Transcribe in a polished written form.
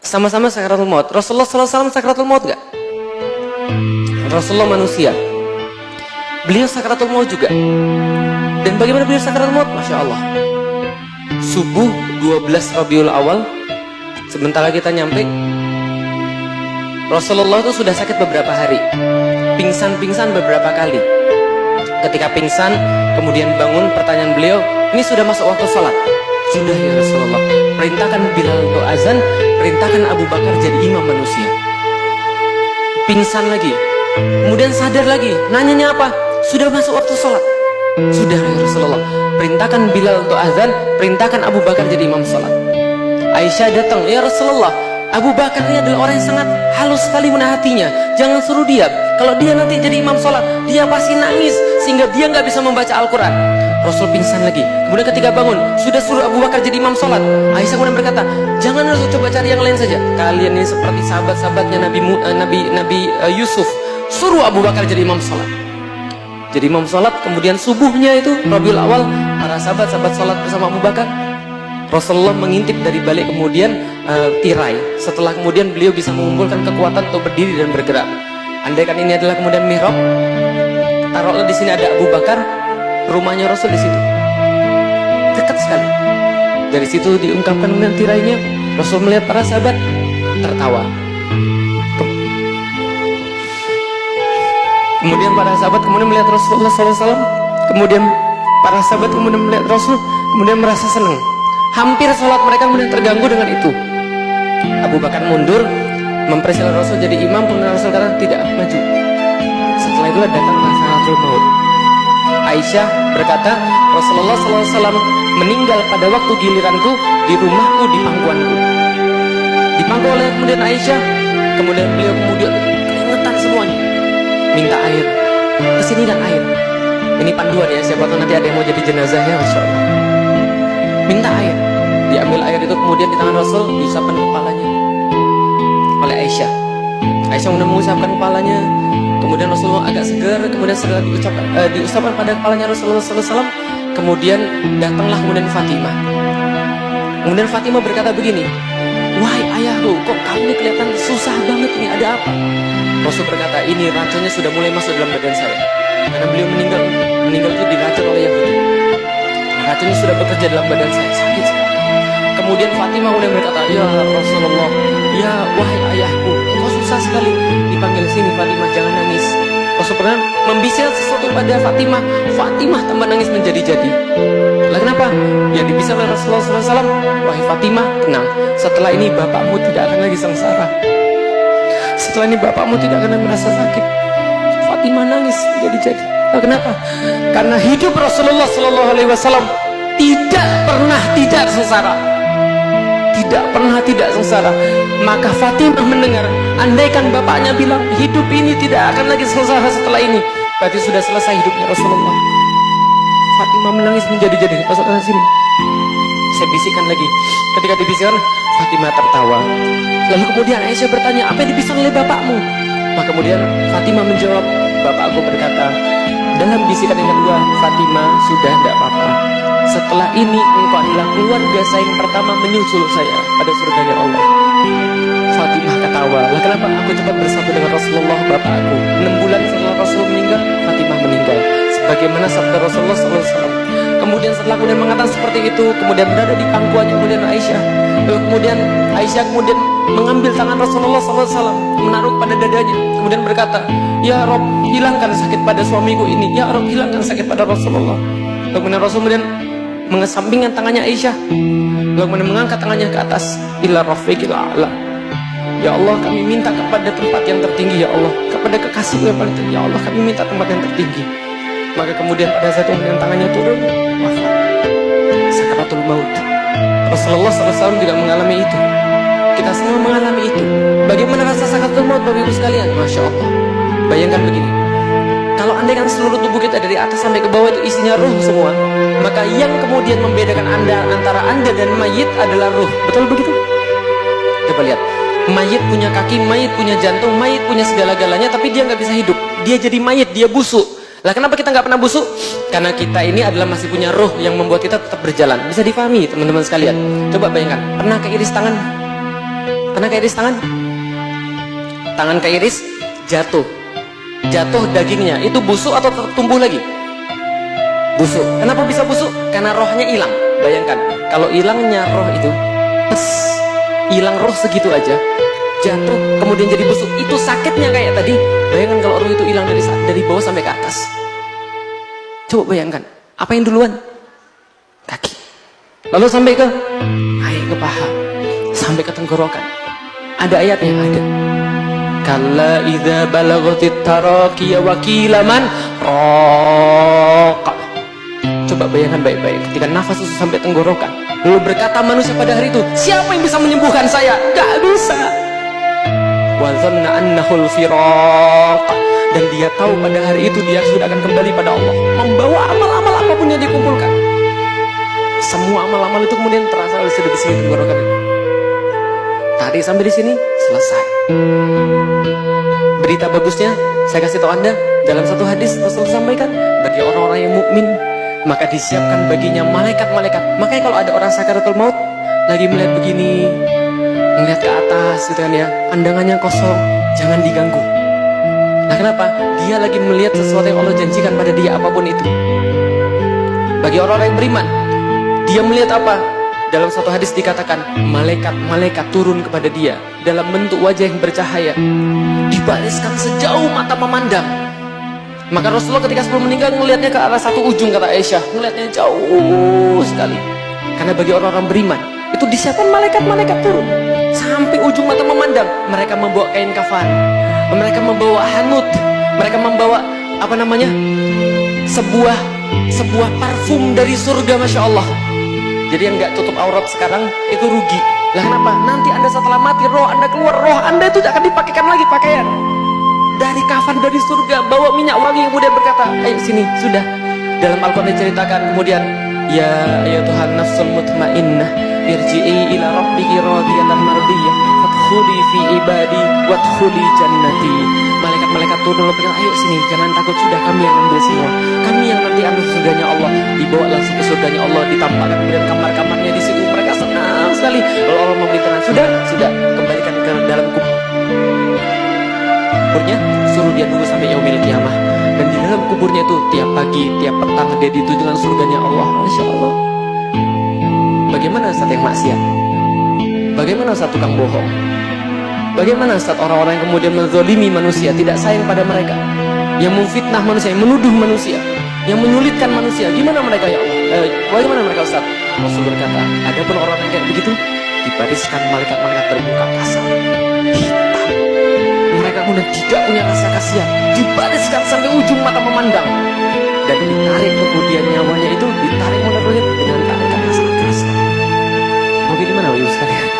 Sama-sama sakaratul maut. Rasulullah SAW sakaratul maut gak? Rasulullah manusia, beliau sakaratul maut juga. Dan bagaimana beliau sakaratul maut? Masya Allah. Subuh 12 Rabiul Awal, sebentar lagi kita nyampe. Rasulullah itu sudah sakit beberapa hari, pingsan-pingsan beberapa kali. Ketika pingsan, kemudian bangun, pertanyaan beliau, ini sudah masuk waktu sholat. Sudah ya Rasulullah. Perintahkan Bilal untuk azan, perintahkan Abu Bakar jadi imam manusia. Pingsan lagi, kemudian sadar lagi, nanyanya apa? Sudah masuk waktu sholat. Sudah ya Rasulullah. Perintahkan Bilal untuk azan, perintahkan Abu Bakar jadi imam sholat. Aisyah datang, ya Rasulullah, Abu Bakar ini adalah orang yang sangat halus sekali menahatinya. Jangan suruh dia. Kalau dia nanti jadi imam sholat, dia pasti nangis sehingga dia nggak bisa membaca Al-Quran. Rasul pingsan lagi. Kemudian ketika bangun, sudah suruh Abu Bakar jadi imam sholat. Aisyah kemudian berkata, jangan Rasul, coba cari yang lain saja. Kalian ini seperti sahabat-sahabatnya Nabi Yusuf. Suruh Abu Bakar jadi imam sholat. Jadi imam sholat, kemudian subuhnya itu Rabiul Awal, para sahabat-sahabat sholat bersama Abu Bakar. Rasulullah mengintip dari balik kemudian tirai. Setelah kemudian beliau bisa mengumpulkan kekuatan untuk berdiri dan bergerak. Andaikan ini adalah kemudian mihrab, taruhlah di sini ada Abu Bakar, rumahnya Rasul di situ, dekat sekali. Dari situ diungkapkan kemudian tirainya. Rasul melihat para sahabat tertawa. Kemudian para sahabat kemudian melihat Rasulullah SAW. Kemudian para sahabat kemudian melihat Rasul, kemudian merasa senang. Hampir sholat mereka kemudian terganggu dengan itu. Abu Bakar mundur, mempersilahkan Rasul jadi imam, kemudian Rasul kata tidak maju. Setelah itulah datang sakaratul maut. Aisyah berkata, Rasulullah SAW meninggal pada waktu giliranku di rumahku, di pangkuanku. Dipangku oleh kemudian Aisyah, kemudian beliau kemudian keringetan semuanya, minta air, kesini dan air. Ini panduan ya, siapa tahu nanti ada yang mau jadi jenazah ya, Masya Allah. Minta air, diambil air itu kemudian di tangan Rasul, diusapkan kepalanya oleh Aisyah. Aisyah kemudian mengusapkan kepalanya, kemudian Rasulullah agak segar, kemudian setelah diusapkan pada kepalanya Rasulullah SAW, kemudian datanglah kemudian Fatimah. Kemudian Fatimah berkata begini, wahai ayahku, kok kamu ini kelihatan susah banget, ini ada apa? Rasul berkata, ini racunnya sudah mulai masuk dalam badan saya, karena beliau meninggal itu diracun oleh Yahudi. Racunnya sudah bekerja dalam badan saya, sakit sekali. Kemudian Fatimah kemudian berkata, ya Rasulullah, ya wahai ayahku, engkau susah sekali. Dipanggil sini Fatimah, jangan nangis. Rasul pernah membisarkan sesuatu pada Fatimah. Fatimah tambah nangis menjadi-jadi. Lah kenapa? Yang dibisarkan oleh Rasulullah SAW, wahai Fatimah, tenang. Setelah ini bapakmu tidak akan lagi sengsara. Setelah ini bapakmu tidak akan merasa sakit. Fatimah nangis menjadi-jadi. Kenapa? Karena hidup Rasulullah SAW tidak pernah tidak sengsara, tidak pernah tidak sengsara. Maka Fatimah mendengar, andaikan bapaknya bilang hidup ini tidak akan lagi sengsara setelah ini, berarti sudah selesai hidupnya Rasulullah. Fatimah menangis menjadi-jadi. Pasal sini, saya bisikkan lagi. Ketika dibisikkan, Fatimah tertawa. Lalu kemudian Aisyah bertanya, apa yang dibisikkan oleh bapakmu? Maka kemudian Fatimah menjawab, bapakku berkata, dalam bisikan yang kedua, Fatimah, sudah tidak apa-apa. Setelah ini engkau adalah keluarga saya yang pertama menyusul saya pada surganya Allah. Fatimah ketawa. Lah kenapa? Aku cepat bersatu dengan Rasulullah bapakku. 6 bulan setelah Rasul meninggal, Fatimah meninggal. Sebagaimana sabda Rasulullah SAW. Kemudian setelah kemudian mengatakan seperti itu, kemudian berada di pangkuannya kemudian Aisyah. Kemudian Aisyah kemudian mengambil tangan Rasulullah SAW, menaruh pada dadanya, kemudian berkata, ya Rob, hilangkan sakit pada suamiku ini. Ya Rob, hilangkan sakit pada Rasulullah. Kemudian Rasul kemudian mengesampingkan tangannya Aisyah, kemudian mengangkat tangannya ke atas, ila rafiqil a'la. Ya Allah, kami minta kepada tempat yang tertinggi, ya Allah, kepada kekasihmu yang paling tinggi, ya Allah, kami minta tempat yang tertinggi. Maka kemudian pada saat itu kemudian tangannya turun, wafat, sakaratul maut. Rasulullah SAW juga mengalami itu. Kita semua mengalami itu. Bagaimana rasa sakaratul maut, Bapak Ibu sekalian? Masya Allah. Bayangkan begini, kalau andaikan seluruh tubuh kita dari atas sampai ke bawah itu isinya ruh semua, maka yang kemudian membedakan antara anda dan mayit adalah ruh. Betul begitu? Coba lihat, mayit punya kaki, mayit punya jantung, mayit punya segala-galanya, tapi dia nggak bisa hidup. Dia jadi mayit, dia busuk. Lah kenapa kita nggak pernah busuk? Karena kita ini adalah masih punya ruh yang membuat kita tetap berjalan. Bisa difahami teman-teman sekalian. Coba bayangkan, pernah keiris tangan? Pernah keiris tangan? Tangan keiris, jatuh dagingnya, itu busuk atau tumbuh lagi? Busuk. Kenapa bisa busuk? Karena rohnya hilang. Bayangkan, kalau hilangnya roh itu, hilang roh segitu aja, jatuh kemudian jadi busuk, itu sakitnya kayak tadi. Bayangkan kalau roh itu hilang dari bawah sampai ke atas. Coba bayangkan, apa yang duluan? Kaki. Lalu sampai ke paha, sampai ke tenggorokan. Ada ayatnya, ada. Kalla idza balaghatit taraqiya wa qila man raqa. Coba bayangkan baik-baik, ketika nafas itu sampai tenggorokan, lalu berkata manusia pada hari itu, siapa yang bisa menyembuhkan saya? Gak bisa. Wa dhanna annahul firaq. Dan dia tahu pada hari itu dia sudah akan kembali pada Allah, membawa amal-amal apapun yang dikumpulkan. Semua amal-amal itu kemudian terasa sudah di sini tenggorokan itu. Tadi sampai di sini selesai. Berita bagusnya saya kasih tahu Anda, dalam satu hadis Rasul sampaikan, bagi orang-orang yang mukmin maka disiapkan baginya malaikat-malaikat. Makanya kalau ada orang sakaratul maut lagi melihat begini, melihat ke atas gitu kan ya, pandangannya kosong, jangan diganggu. Nah kenapa? Dia lagi melihat sesuatu yang Allah janjikan pada dia, apapun itu. Bagi orang-orang yang beriman, dia melihat apa? Dalam satu hadis dikatakan, malaikat-malaikat turun kepada dia dalam bentuk wajah yang bercahaya, dibariskan sejauh mata memandang. Maka Rasulullah ketika sebelum meninggal melihatnya ke arah satu ujung, kata Aisyah, melihatnya jauh sekali. Karena bagi orang-orang beriman itu disiapkan malaikat-malaikat turun sampai ujung mata memandang. Mereka membawa kain kafan, mereka membawa hanut, mereka membawa apa namanya, sebuah parfum dari surga, masya Allah. Jadi yang nggak tutup aurat sekarang itu rugi. Lah kenapa? Nanti Anda setelah mati, roh Anda keluar, roh Anda itu akan dipakaikan lagi pakaian dari kafan dari surga, bawa minyak wangi, kemudian berkata, ayo sini, sudah. Dalam Al-Quran diceritakan kemudian, ya Tuhan nafsul mutmainnah, irji'i ila rabbiki radiyatan mardiyah, fadkhuli fi ibadi wadkhuli jannati. Malaikat-malaikat turun dan berkata, ayo sini, jangan takut, sudah kami yang ambil semua, kami yang nanti ambil surganya Allah. Dibawa langsung ke surganya Allah, ditampakkan kemudian kamar-kamarnya di situ. Mereka senang sekali. Lalu Allah memberitakan, sudah, kembalikan ke dalam kuburnya, suruh dia dulu sampai yaumil kiamah. Dan di dalam kuburnya itu tiap pagi, tiap petang dia dituju dengan surganya Allah. Masya Allah. Bagaimana saat yang maksiat? Bagaimana saat tukang bohong? Bagaimana saat orang-orang yang kemudian menzalimi manusia, tidak sayang pada mereka, yang memfitnah manusia, yang menuduh manusia, yang menyulitkan manusia? Gimana mereka ya Allah? Bagaimana mereka Ustaz? Rasul berkata, ada pun orang yang kayak begitu dibariskan malaikat-malaikat bermuka kasar, hitam. Mereka kemudian tidak punya rasa kasihan, dibariskan sampai ujung mata memandang, dan ditarik kemudian nyawanya itu ditarik dengan tarikan yang sangat keras. Mungkin di mana Bapak Ibu sekalian?